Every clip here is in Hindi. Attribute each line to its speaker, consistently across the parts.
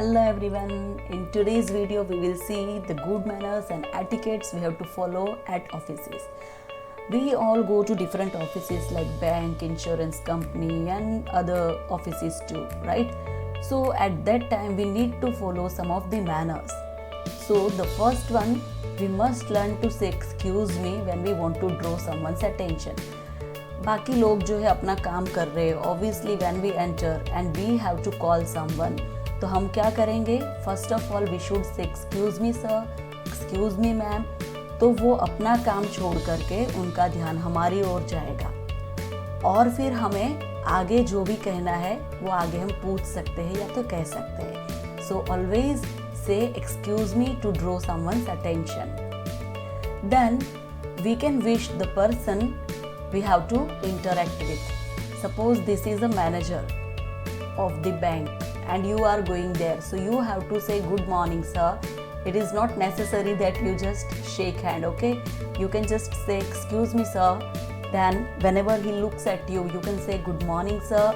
Speaker 1: Hello everyone, in today's video we will see the good manners and etiquettes we have to follow at offices. We all go to different offices like bank, insurance company and other offices too, right? So at that time we need to follow some of the manners. So the first one, we must learn to say excuse me when we want to draw someone's attention. बाकी लोग जो है अपना काम कर रहे हैं, obviously when we enter and we have to call someone, तो हम क्या करेंगे? First of all we should say excuse me sir, excuse me ma'am. तो वो अपना काम छोड़ करके उनका ध्यान हमारी ओर जाएगा और फिर हमें आगे जो भी कहना है वो आगे हम पूछ सकते हैं या तो कह सकते हैं। So always say excuse me to draw someone's attention. Then we can wish the person we have to interact with. Suppose this is a manager of the bank and you are going there, so you have to say good morning sir. It is not necessary that you just shake hand, okay? You can just say excuse me sir. Then whenever he looks at you, you can say good morning sir.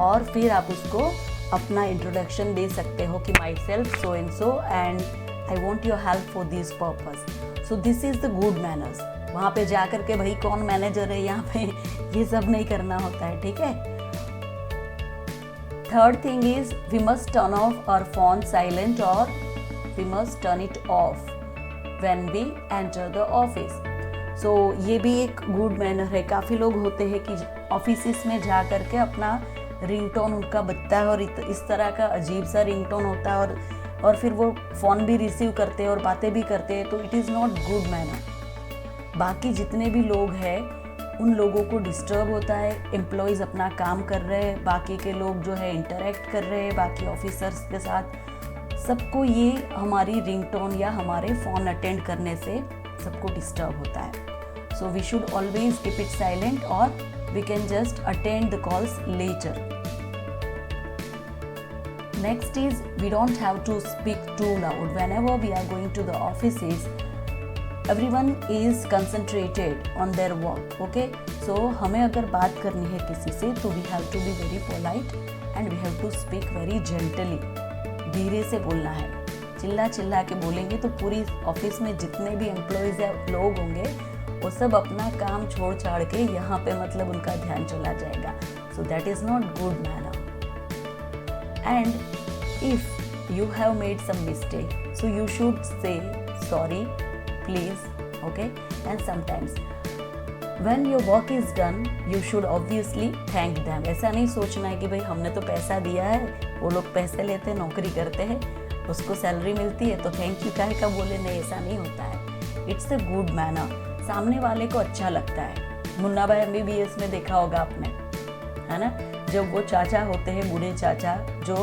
Speaker 1: और फिर आप उसको अपना introduction दे सकते हो कि myself so and so and I want your help for this purpose. So this is the good manners. वहाँ पे जा कर के भाई कौन मैनेजर है यहाँ पे, ये सब नहीं करना होता है, ठीक है। Third thing is we must turn off our phone silent और we must turn it off when we enter the office. So ये भी एक गुड मैनर है। काफ़ी लोग होते हैं कि ऑफिस में जा कर के अपना रिंगटोन उनका बजता है और इस तरह का अजीब सा रिंगटोन होता है और फिर वो फ़ोन भी रिसीव करते हैं और बातें भी करते हैं, तो it is not good manner. बाकी जितने भी लोग हैं उन लोगों को डिस्टर्ब होता है, एम्प्लॉयज़ अपना काम कर रहे हैं, बाकी के लोग जो है इंटरेक्ट कर रहे हैं बाकी ऑफिसर्स के साथ, सबको ये हमारी रिंगटोन या हमारे फ़ोन अटेंड करने से सबको डिस्टर्ब होता है। So we should always keep it silent और we can just attend the calls later. Next is we don't have to speak too loud whenever we are going to the offices. Everyone is concentrated on their work, okay? So हमें अगर बात करनी है किसी से तो we have to be very polite and we have to speak very gently. धीरे से बोलना है। चिल्ला चिल्ला के बोलेंगे तो पूरी ऑफिस में जितने भी एम्प्लॉयज़ या लोग होंगे वो सब अपना काम छोड़ छाड़ के यहाँ पे मतलब उनका ध्यान चला जाएगा। So that is not good manner. And if you have made some mistake, so you should say sorry, please, okay? And sometimes when your work is done you should obviously thank them. ऐसा नहीं सोचना है कि भाई हमने तो पैसा दिया है, वो लोग पैसे लेते हैं, नौकरी करते हैं, उसको सैलरी मिलती है तो थैंक यू काहे का बोले, नहीं ऐसा नहीं होता है। इट्स अ गुड मैनर, सामने वाले को अच्छा लगता है। मुन्ना भाई MBBS में देखा होगा आपने, है ना, जब वो चाचा होते हैं, बूढ़े चाचा जो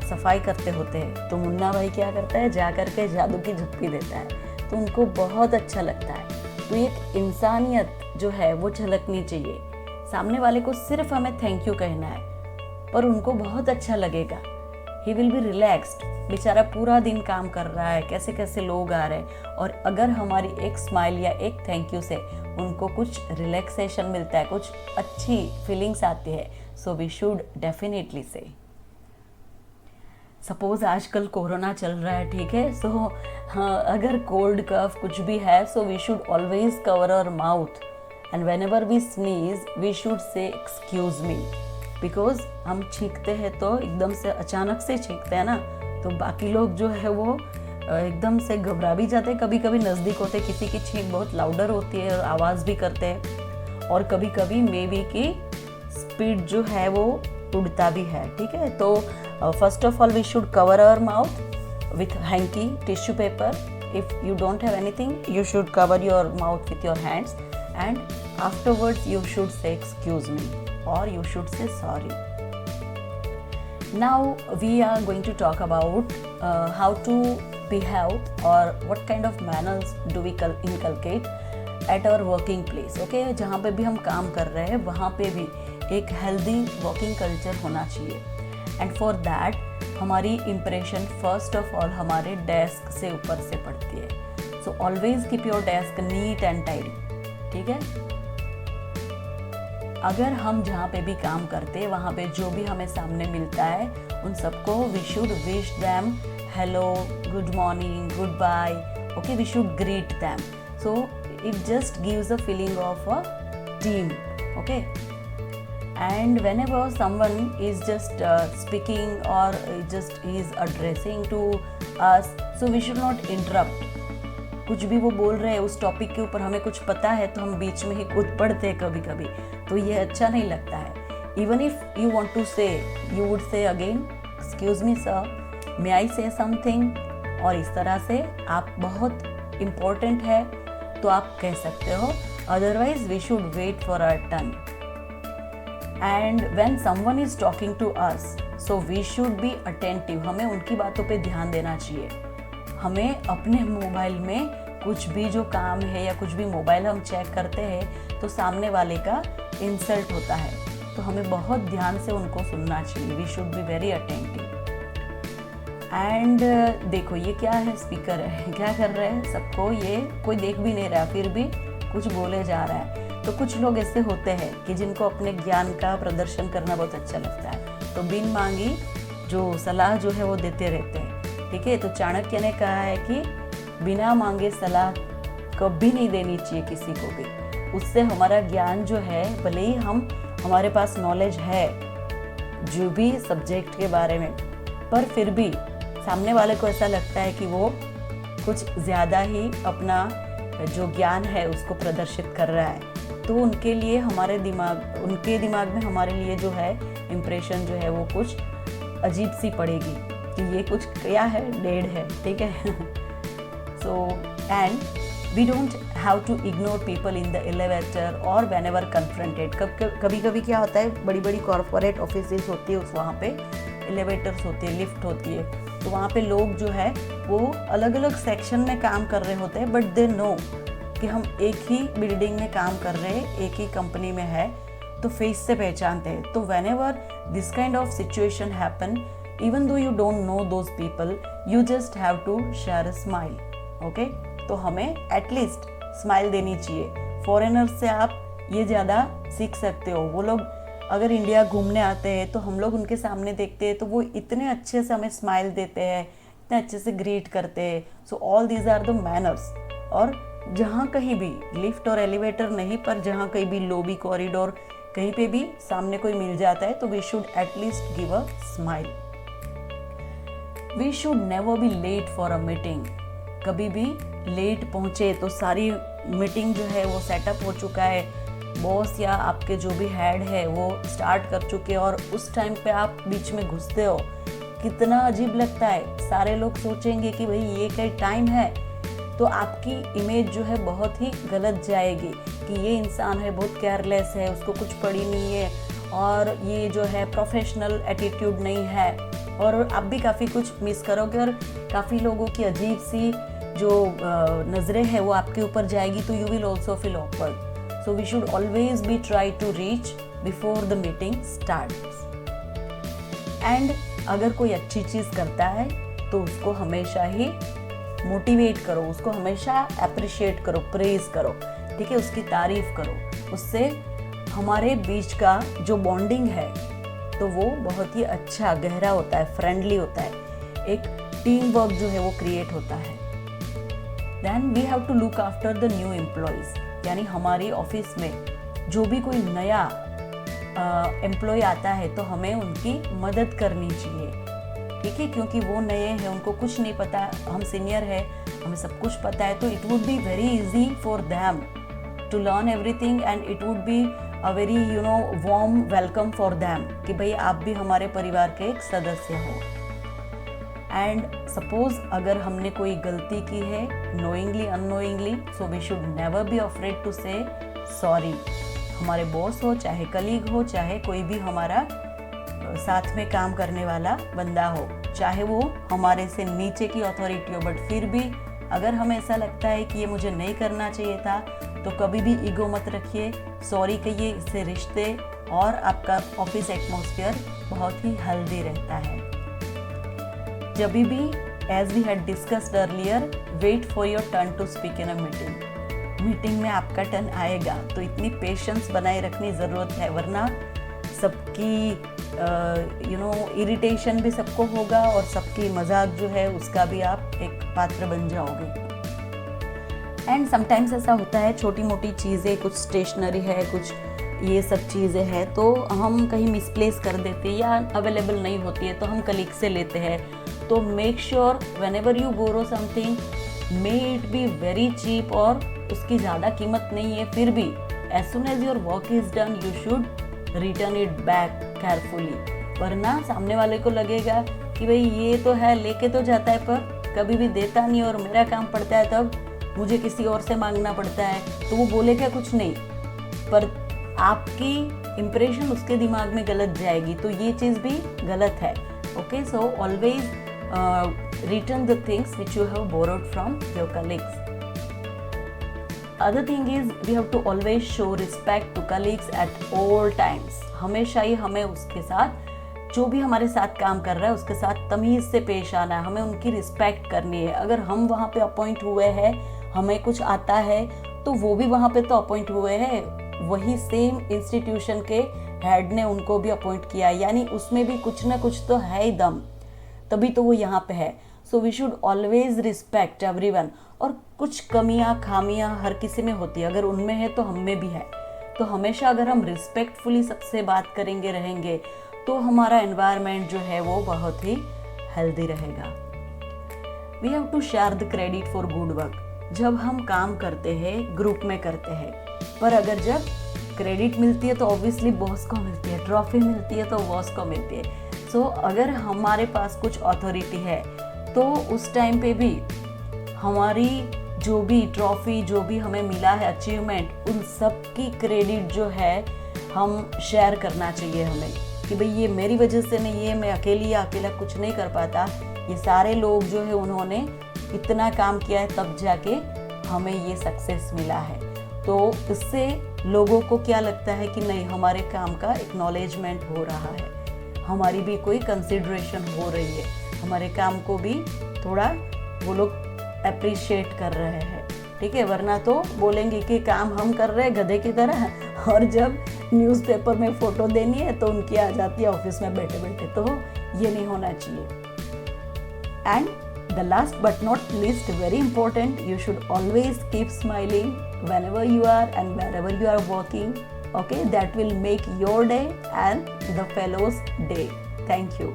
Speaker 1: सफाई करते होते हैं, तो मुन्ना भाई क्या करता है, जा कर के जादू की झप्पी देता है, तो उनको बहुत अच्छा लगता है। तो एक इंसानियत जो है वो झलकनी चाहिए। सामने वाले को सिर्फ हमें थैंक यू कहना है पर उनको बहुत अच्छा लगेगा। He will be relaxed. बेचारा पूरा दिन काम कर रहा है, कैसे कैसे लोग आ रहे हैं, और अगर हमारी एक स्माइल या एक थैंक यू से उनको कुछ रिलैक्सेशन मिलता है, कुछ अच्छी फीलिंग्स आती है, सो वी शुड डेफिनेटली से। सपोज आजकल कोरोना चल रहा है, ठीक है, सो हाँ, अगर कोल्ड कफ कुछ भी है so we should always cover our mouth and whenever we sneeze we should say excuse me, because हम छींकते हैं तो एकदम से अचानक से छींकते हैं ना, तो बाकी लोग जो है वो एकदम से घबरा भी जाते हैं। कभी कभी नज़दीक होते, किसी की छींक बहुत लाउडर होती है और आवाज़ भी करते हैं, और कभी कभी मे बी की स्पीड जो है वो उड़ता भी है, ठीक है। तो first of all we should cover our mouth with hanky, tissue paper. If you don't have anything you should cover your mouth with your hands and afterwards you should say excuse me or you should say sorry. Now we are going to talk about how to behave or what kind of manners do we inculcate at our working place, okay? जहाँ पे भी हम काम कर रहे हैं वहाँ पे भी एक healthy working culture होना चाहिए। एंड फॉर दैट हमारी इम्प्रेशन फर्स्ट ऑफ ऑल हमारे डेस्क से ऊपर से पड़ती है। So always keep your desk neat and tidy, ठीक है। अगर हम जहाँ पे भी काम करते हैं वहाँ पे जो भी हमें सामने मिलता है उन सबको we should wish them hello, good morning, goodbye, okay, we should greet them. So it just gives a feeling of a team, okay. And whenever someone is just speaking or just is addressing to us, so we should not interrupt. कुछ भी वो बोल रहे हैं उस टॉपिक के ऊपर, हमें कुछ पता है तो हम बीच में ही कूद पड़ते हैं कभी कभी, तो ये अच्छा नहीं लगता है. Even if you want to say, you would say again, excuse me sir, may I say something, और इस तरह से आप बहुत इम्पोर्टेंट है तो आप कह सकते हो. Otherwise we should wait for our turn. And when someone is talking to us, so we should be attentive. हमें उनकी बातों पे ध्यान देना चाहिए. हमें अपने मोबाइल में कुछ भी जो काम है या कुछ भी मोबाइल हम चेक करते हैं तो सामने वाले का इंसल्ट होता है, तो हमें बहुत ध्यान से उनको सुनना चाहिए. We should be very attentive. And देखो ये क्या है, स्पीकर है, क्या कर रहे हैं सबको, ये कोई देख भी नहीं रहा फिर भी कुछ बोले जा रहा है. तो कुछ लोग ऐसे होते हैं कि जिनको अपने ज्ञान का प्रदर्शन करना बहुत अच्छा लगता है, तो बिन मांगी जो सलाह जो है वो देते रहते हैं. ठीक है, तो चाणक्य ने कहा है कि बिना मांगे सलाह कभी नहीं देनी चाहिए किसी को भी. उससे हमारा ज्ञान जो है, भले ही हमारे पास नॉलेज है जो भी सब्जेक्ट के बारे में, पर फिर भी सामने वाले को ऐसा लगता है कि वो कुछ ज़्यादा ही अपना जो ज्ञान है उसको प्रदर्शित कर रहा है, तो उनके लिए उनके दिमाग में हमारे लिए जो है इम्प्रेशन जो है वो कुछ अजीब सी पड़ेगी कि ये कुछ क्या है, डेड है. ठीक है. So and we don't have to ignore people in the elevator और व्हेन एवर कन्फ्रंटेड. कभी कभी क्या होता है, बड़ी बड़ी कॉर्पोरेट ऑफिसेज होती है, वहाँ पे एलिवेटर्स होती है, लिफ्ट होती है, तो वहाँ पे लोग जो है वो अलग अलग सेक्शन में काम कर रहे होते हैं, बट दे नो कि हम एक ही बिल्डिंग में काम कर रहे हैं, एक ही कंपनी में है, तो फेस से पहचानते हैं. तो whenever this kind of situation happen, even though you don't know those people, you just have to share a smile, okay? तो हमें एटलीस्ट स्माइल देनी चाहिए. फॉरेनर्स से आप ये ज़्यादा सीख सकते हो. वो लोग अगर इंडिया घूमने आते हैं तो हम लोग उनके सामने देखते हैं तो वो इतने अच्छे से हमें स्माइल देते हैं, इतने अच्छे से ग्रीट करते हैं. So all these are the manners. और जहाँ कहीं भी लिफ्ट और एलिवेटर नहीं, पर जहाँ कहीं भी लॉबी, कॉरिडोर, कहीं पे भी सामने कोई मिल जाता है तो we should at least give a smile. We should never be late for a meeting. कभी भी लेट पहुँचे तो सारी मीटिंग जो है वो सेटअप हो चुका है, बॉस या आपके जो भी हेड है वो स्टार्ट कर चुके हैं, और उस टाइम पे आप बीच में घुसते हो, कितना अजीब लगता है. सारे लोग सोचेंगे कि भाई ये क्या टाइम है, तो आपकी इमेज जो है बहुत ही गलत जाएगी कि ये इंसान है बहुत केयरलेस है, उसको कुछ पड़ी नहीं है, और ये जो है प्रोफेशनल एटीट्यूड नहीं है, और आप भी काफ़ी कुछ मिस करोगे, और काफ़ी लोगों की अजीब सी जो नज़रें हैं वो आपके ऊपर जाएगी, तो you will also feel awkward. So we should always be try to reach before the meeting starts. And अगर कोई अच्छी चीज़ करता है तो उसको हमेशा ही मोटिवेट करो, उसको हमेशा अप्रिशिएट करो, प्रेज करो. ठीक है, उसकी तारीफ करो. उससे हमारे बीच का जो बॉन्डिंग है तो वो बहुत ही अच्छा, गहरा होता है, फ्रेंडली होता है, एक टीम वर्क जो है वो क्रिएट होता है. Then we have to look after the new employees. यानी हमारी ऑफिस में जो भी कोई नया एम्प्लॉय आता है तो हमें उनकी मदद करनी चाहिए. ठीक है, क्योंकि वो नए हैं, उनको कुछ नहीं पता, हम सीनियर है, हमें सब कुछ पता है, तो it would be very easy for them to learn everything, and it would be a very warm welcome for them कि भाई आप भी हमारे परिवार के एक सदस्य हो. एंड सपोज अगर हमने कोई गलती की है knowingly unknowingly, so we should never be afraid to say sorry. हमारे बॉस हो, चाहे कलीग हो, चाहे कोई भी हमारा साथ में काम करने वाला बंदा हो, चाहे वो हमारे से नीचे की अथॉरिटी हो, बट फिर भी अगर हमें ऐसा लगता है कि ये मुझे नहीं करना चाहिए था, तो कभी भी ईगो मत रखिए, सॉरी कहिए. इससे रिश्ते और आपका ऑफिस एटमॉस्फेयर बहुत ही हेल्दी रहता है. जब भी, as we had discussed earlier, wait for your turn to speak in a meeting. Meeting में आपका टर्न आएगा, तो इतनी पेशेंस बनाए रखनी ज़रूरत है, वरना सबकी इरिटेशन भी सबको होगा और सबकी मजाक जो है उसका भी आप एक पात्र बन जाओगे। एंड समटाइम्स ऐसा होता है, छोटी मोटी चीज़ें, कुछ स्टेशनरी है, कुछ ये सब चीज़ें हैं तो हम कहीं मिसप्लेस कर देते हैं या अवेलेबल नहीं होती है तो हम कलीग से लेते हैं। तो make sure whenever you borrow something may it be very cheap और उसकी ज़्यादा कीमत नहीं है, फिर भी as soon as your work is done you should return it back carefully, वरना सामने वाले को लगेगा कि भाई ये तो है, लेके तो जाता है पर कभी भी देता नहीं और मेरा काम पड़ता है तब मुझे किसी और से मांगना पड़ता है, तो वो बोलेगा कुछ नहीं पर आपकी इम्प्रेशन उसके दिमाग में गलत जाएगी, तो ये चीज़ भी गलत है। Okay, so always return the things which you have borrowed from your colleagues. Other thing is we have to always show respect to colleagues at all times. हमेशा ही हमें उसके साथ, जो भी हमारे साथ काम कर रहा है उसके साथ तमीज़ से पेश आना है, हमें उनकी रिस्पेक्ट करनी है। अगर हम वहाँ पे अपॉइंट हुए हैं, हमें कुछ आता है तो वो भी वहाँ पे तो अपॉइंट हुए हैं, वही सेम इंस्टीट्यूशन के हेड ने उनको भी अपॉइंट किया, यानी उसमें भी कुछ ना कुछ तो है ही दम, तभी तो वो यहाँ पे है। So we should always respect everyone. और कुछ कमियाँ खामियाँ हर किसी में होती है, अगर उनमें है तो हम में भी है, तो हमेशा अगर हम रिस्पेक्टफुली सबसे बात करेंगे रहेंगे तो हमारा एनवायरनमेंट जो है वो बहुत ही हेल्दी रहेगा। We have to share the credit for good work. जब हम काम करते हैं ग्रुप में करते हैं, पर अगर जब क्रेडिट मिलती है तो ऑब्वियसली बॉस को मिलती है, ट्रॉफी मिलती है तो बॉस को मिलती है। सो अगर हमारे पास कुछ अथॉरिटी है तो उस टाइम पे भी हमारी जो भी ट्रॉफी, जो भी हमें मिला है अचीवमेंट, उन सब की क्रेडिट जो है हम शेयर करना चाहिए हमें, कि भाई ये मेरी वजह से नहीं है, मैं अकेला कुछ नहीं कर पाता, ये सारे लोग जो है उन्होंने इतना काम किया है तब जाके हमें ये सक्सेस मिला है। तो इससे लोगों को क्या लगता है कि नहीं, हमारे काम का एक्नॉलेजमेंट हो रहा है, हमारी भी कोई कंसिडरेशन हो रही है, हमारे काम को भी थोड़ा वो लोग अप्रिशिएट कर रहे हैं, ठीक है। वरना तो बोलेंगे कि काम हम कर रहे हैं गधे की तरह, और जब न्यूज़पेपर में फ़ोटो देनी है तो उनकी आ जाती है ऑफिस में बैठे बैठे, तो ये नहीं होना चाहिए। And the last but not least, very important, you should always keep smiling whenever you are and wherever you are working. Okay, that will make your day and the fellows' day. Thank you.